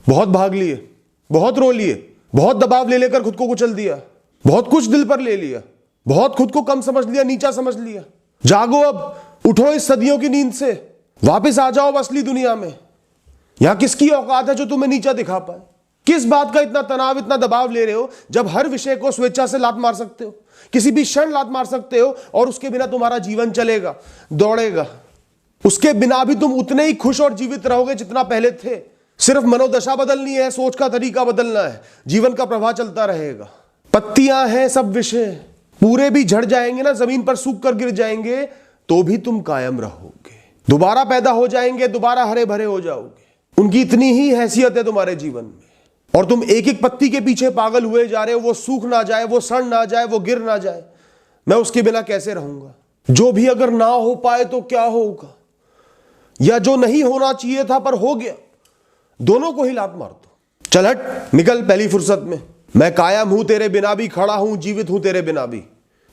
बहुत भाग लिए, बहुत रो लिए, बहुत दबाव ले लेकर खुद को कुचल दिया, बहुत कुछ दिल पर ले लिया, बहुत खुद को कम समझ लिया, नीचा समझ लिया। जागो अब, उठो इस सदियों की नींद से, वापस आ जाओ असली दुनिया में। यहां किसकी औकात है जो तुम्हें नीचा दिखा पाए? किस बात का इतना तनाव, इतना दबाव ले रहे हो जब हर विषय को स्वेच्छा से लात मार सकते हो, किसी भी क्षण लात मार सकते हो और उसके बिना तुम्हारा जीवन चलेगा, दौड़ेगा। उसके बिना भी तुम उतने ही खुश और जीवित रहोगे जितना पहले थे। सिर्फ मनोदशा बदलनी है, सोच का तरीका बदलना है, जीवन का प्रवाह चलता रहेगा। पत्तियां हैं सब विषय, पूरे भी झड़ जाएंगे ना, जमीन पर सूख कर गिर जाएंगे, तो भी तुम कायम रहोगे। दोबारा पैदा हो जाएंगे, दोबारा हरे भरे हो जाओगे। उनकी इतनी ही हैसियत है तुम्हारे जीवन में, और तुम एक एक पत्ती के पीछे पागल हुए जा रहे हो। वो सूख ना जाए, वो सड़ ना जाए, वो गिर ना जाए, मैं उसके बिना कैसे रहूंगा? जो भी अगर ना हो पाए तो क्या होगा? या जो नहीं होना चाहिए था पर हो गया, दोनों को ही लात मार दो। चल हट, निकल पहली फुर्सत में। मैं कायम हूं तेरे बिना भी, खड़ा हूं, जीवित हूं तेरे बिना भी,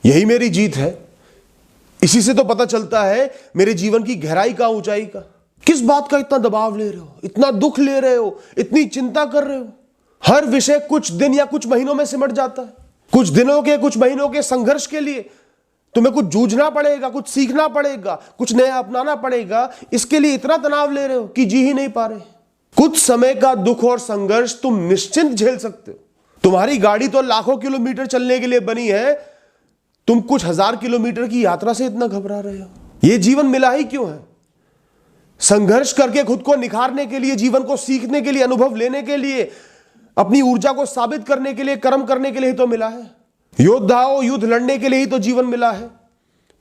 यही मेरी जीत है। इसी से तो पता चलता है मेरे जीवन की गहराई का, ऊंचाई का। किस बात का इतना दबाव ले रहे हो, इतना दुख ले रहे हो, इतनी चिंता कर रहे हो? हर विषय कुछ दिन या कुछ महीनों में सिमट जाता है। कुछ दिनों के, कुछ महीनों के संघर्ष के लिए तुम्हें कुछ जूझना पड़ेगा, कुछ सीखना पड़ेगा, कुछ नया अपनाना पड़ेगा। इसके लिए इतना तनाव ले रहे हो कि जी ही नहीं पा रहे। कुछ समय का दुख और संघर्ष तुम निश्चिंत झेल सकते हो। तुम्हारी गाड़ी तो लाखों किलोमीटर चलने के लिए बनी है, तुम कुछ हजार किलोमीटर की यात्रा से इतना घबरा रहे हो। यह जीवन मिला ही क्यों है? संघर्ष करके खुद को निखारने के लिए, जीवन को सीखने के लिए, अनुभव लेने के लिए, अपनी ऊर्जा को साबित करने के लिए, कर्म करने के लिए ही तो मिला है। योद्धाओं, युद्ध लड़ने के लिए ही तो जीवन मिला है।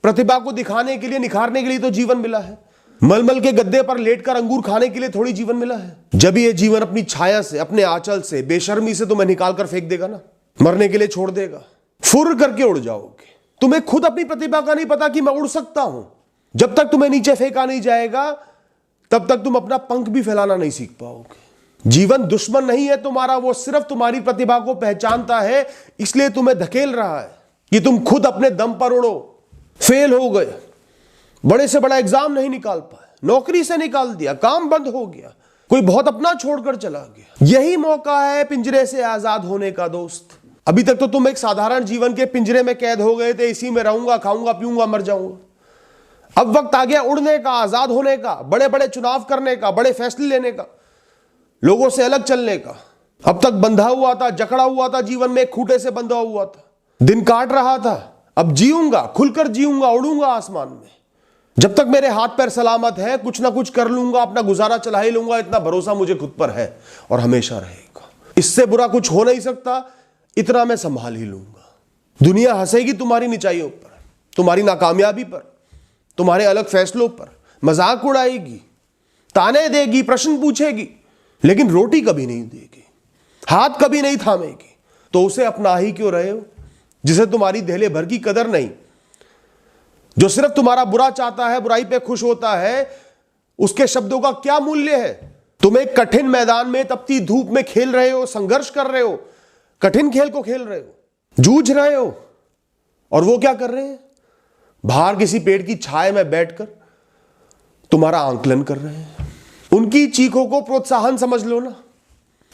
प्रतिभा को दिखाने के लिए, निखारने के लिए तो जीवन मिला है। मलमल के गद्दे पर लेटकर अंगूर खाने के लिए थोड़ी जीवन मिला है। जब ये जीवन अपनी छाया से, अपने आंचल से, बेशर्मी से तुम्हें निकाल कर फेंक देगा ना, मरने के लिए छोड़ देगा, फुर करके उड़ जाओगे। तुम्हें खुद अपनी प्रतिभा का नहीं पता कि मैं उड़ सकता हूं। जब तक तुम्हें नीचे फेंका नहीं जाएगा, तब तक तुम अपना पंख भी फैलाना नहीं सीख पाओगे। जीवन दुश्मन नहीं है तुम्हारा, वो सिर्फ तुम्हारी प्रतिभा को पहचानता है, इसलिए तुम्हें धकेल रहा है कि तुम खुद अपने दम पर उड़ो। फेल हो गए, बड़े से बड़ा एग्जाम नहीं निकाल पाए, नौकरी से निकाल दिया, काम बंद हो गया, कोई बहुत अपना छोड़कर चला गया। यही मौका है पिंजरे से आजाद होने का दोस्त। अभी तक तो तुम एक साधारण जीवन के पिंजरे में कैद हो गए थे, इसी में रहूंगा, खाऊंगा, पीऊंगा, मर जाऊंगा। अब वक्त आ गया उड़ने का, आजाद होने का, बड़े बड़े चुनाव करने का, बड़े फैसले लेने का, लोगों से अलग चलने का। अब तक बंधा हुआ था, जकड़ा हुआ था, जीवन में एक खूंटे से बंधा हुआ था, दिन काट रहा था। अब जीऊंगा, खुलकर जीऊंगा, उड़ूंगा आसमान में। जब तक मेरे हाथ पैर सलामत है, कुछ ना कुछ कर लूंगा, अपना गुजारा चला ही लूंगा, इतना भरोसा मुझे खुद पर है और हमेशा रहेगा। इससे बुरा कुछ हो नहीं सकता, इतना मैं संभाल ही लूंगा। दुनिया हंसेगी तुम्हारी निचाइयों पर, तुम्हारी नाकामयाबी पर, तुम्हारे अलग फैसलों पर, मजाक उड़ाएगी, ताने देगी, प्रश्न पूछेगी, लेकिन रोटी कभी नहीं देगी, हाथ कभी नहीं थामेगी। तो उसे अपना ही क्यों रहे हो जिसे तुम्हारी धेले भर की कदर नहीं, जो सिर्फ तुम्हारा बुरा चाहता है, बुराई पे खुश होता है? उसके शब्दों का क्या मूल्य है? तुम एक कठिन मैदान में तपती धूप में खेल रहे हो, संघर्ष कर रहे हो, कठिन खेल को खेल रहे हो, जूझ रहे हो, और वो क्या कर रहे हैं? बाहर किसी पेड़ की छाया में बैठकर तुम्हारा आंकलन कर रहे हैं। उनकी चीखों को प्रोत्साहन समझ लो ना।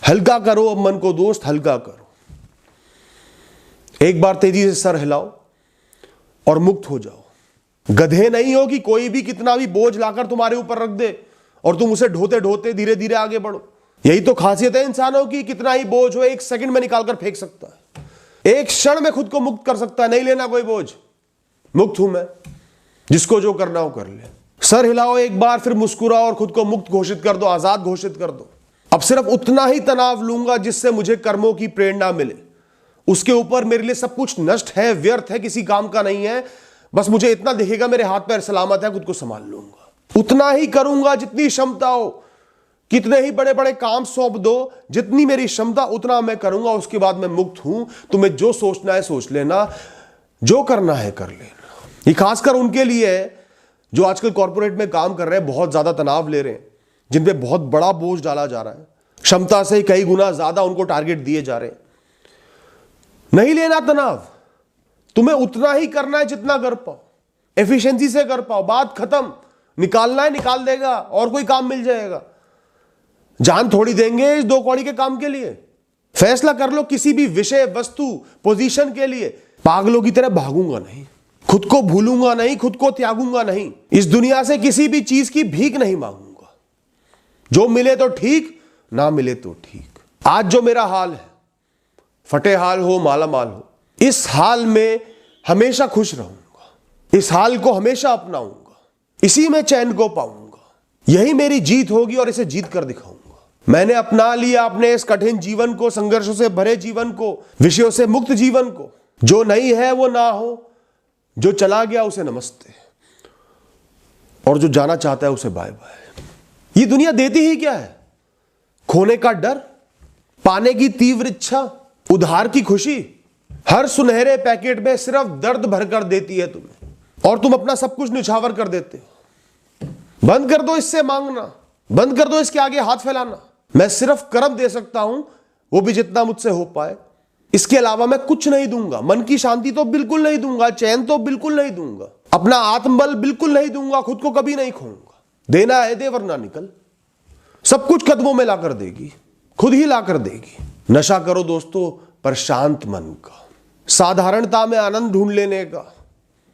हल्का करो अब मन को दोस्त, हल्का करो। एक बार तेजी से सर हिलाओ और मुक्त हो जाओ। गधे नहीं हो कि कोई भी कितना भी बोझ लाकर तुम्हारे ऊपर रख दे और तुम उसे ढोते ढोते धीरे धीरे आगे बढ़ो। यही तो खासियत है इंसानों की, कितना ही बोझ हो एक सेकंड में निकालकर फेंक सकता है, एक क्षण में खुद को मुक्त कर सकता है। नहीं लेना कोई बोझ, मुक्त हूं मैं, जिसको जो करना हो कर ले। सर हिलाओ एक बार, फिर मुस्कुराओ और खुद को मुक्त घोषित कर दो, आजाद घोषित कर दो। अब सिर्फ उतना ही तनाव लूंगा जिससे मुझे कर्मों की प्रेरणा मिले। उसके ऊपर मेरे लिए सब कुछ नष्ट है, व्यर्थ है, किसी काम का नहीं है। बस मुझे इतना दिखेगा मेरे हाथ पैर सलामत है, खुद को संभाल लूंगा। उतना ही करूंगा जितनी क्षमता हो। कितने ही बड़े बड़े काम सौंप दो, जितनी मेरी क्षमता उतना मैं करूंगा। उसके बाद मैं मुक्त हूं। तुम्हें जो सोचना है सोच लेना, जो करना है कर लेना। ये खासकर उनके लिए है जो आजकल कॉर्पोरेट में काम कर रहे हैं, बहुत ज्यादा तनाव ले रहे हैं, जिन पे बहुत बड़ा बोझ डाला जा रहा है, क्षमता से कई गुना ज्यादा उनको टारगेट दिए जा रहे हैं। नहीं लेना तनाव, तुम्हें उतना ही करना है जितना कर पाओ, एफिशिएंसी से कर पाओ। बात खत्म। निकालना है निकाल देगा और कोई काम मिल जाएगा। जान थोड़ी देंगे इस 2 कौड़ी के काम के लिए। फैसला कर लो किसी भी विषय, वस्तु, पोजीशन के लिए। पागलों की तरह भागूंगा नहीं, खुद को भूलूंगा नहीं, खुद को त्यागूंगा नहीं, इस दुनिया से किसी भी चीज की भीख नहीं मांगूंगा। जो मिले तो ठीक, ना मिले तो ठीक। आज जो मेरा हाल है, फटे हाल हो, माला माल हो, इस हाल में हमेशा खुश रहूंगा, इस हाल को हमेशा अपनाऊंगा, इसी में चैन को पाऊंगा। यही मेरी जीत होगी और इसे जीत कर दिखाऊंगा। मैंने अपना लिया अपने इस कठिन जीवन को, संघर्षों से भरे जीवन को, विषयों से मुक्त जीवन को। जो नहीं है वो ना हो, जो चला गया उसे नमस्ते, और जो जाना चाहता है उसे बाय बाय। ये दुनिया देती ही क्या है? खोने का डर, पाने की तीव्र इच्छा, उधार की खुशी। हर सुनहरे पैकेट में सिर्फ दर्द भरकर देती है तुम्हें, और तुम अपना सब कुछ निछावर कर देते हो। बंद कर दो इससे मांगना, बंद कर दो इसके आगे हाथ फैलाना। मैं सिर्फ कर्म दे सकता हूं, वो भी जितना मुझसे हो पाए। इसके अलावा मैं कुछ नहीं दूंगा। मन की शांति तो बिल्कुल नहीं दूंगा, चैन तो बिल्कुल नहीं दूंगा, अपना आत्मबल बिल्कुल नहीं दूंगा, खुद को कभी नहीं खोऊंगा। देना है दे, वरना निकल। सब कुछ कदमों में लाकर देगी, खुद ही लाकर देगी। नशा करो दोस्तों पर शांत मन का, साधारणता में आनंद ढूंढ लेने का,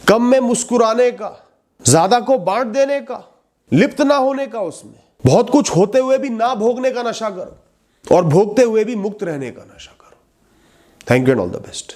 कम में मुस्कुराने का, ज्यादा को बांट देने का, लिप्त ना होने का, उसमें बहुत कुछ होते हुए भी ना भोगने का नशा करो, और भोगते हुए भी मुक्त रहने का नशा करो। Thank you and all the best.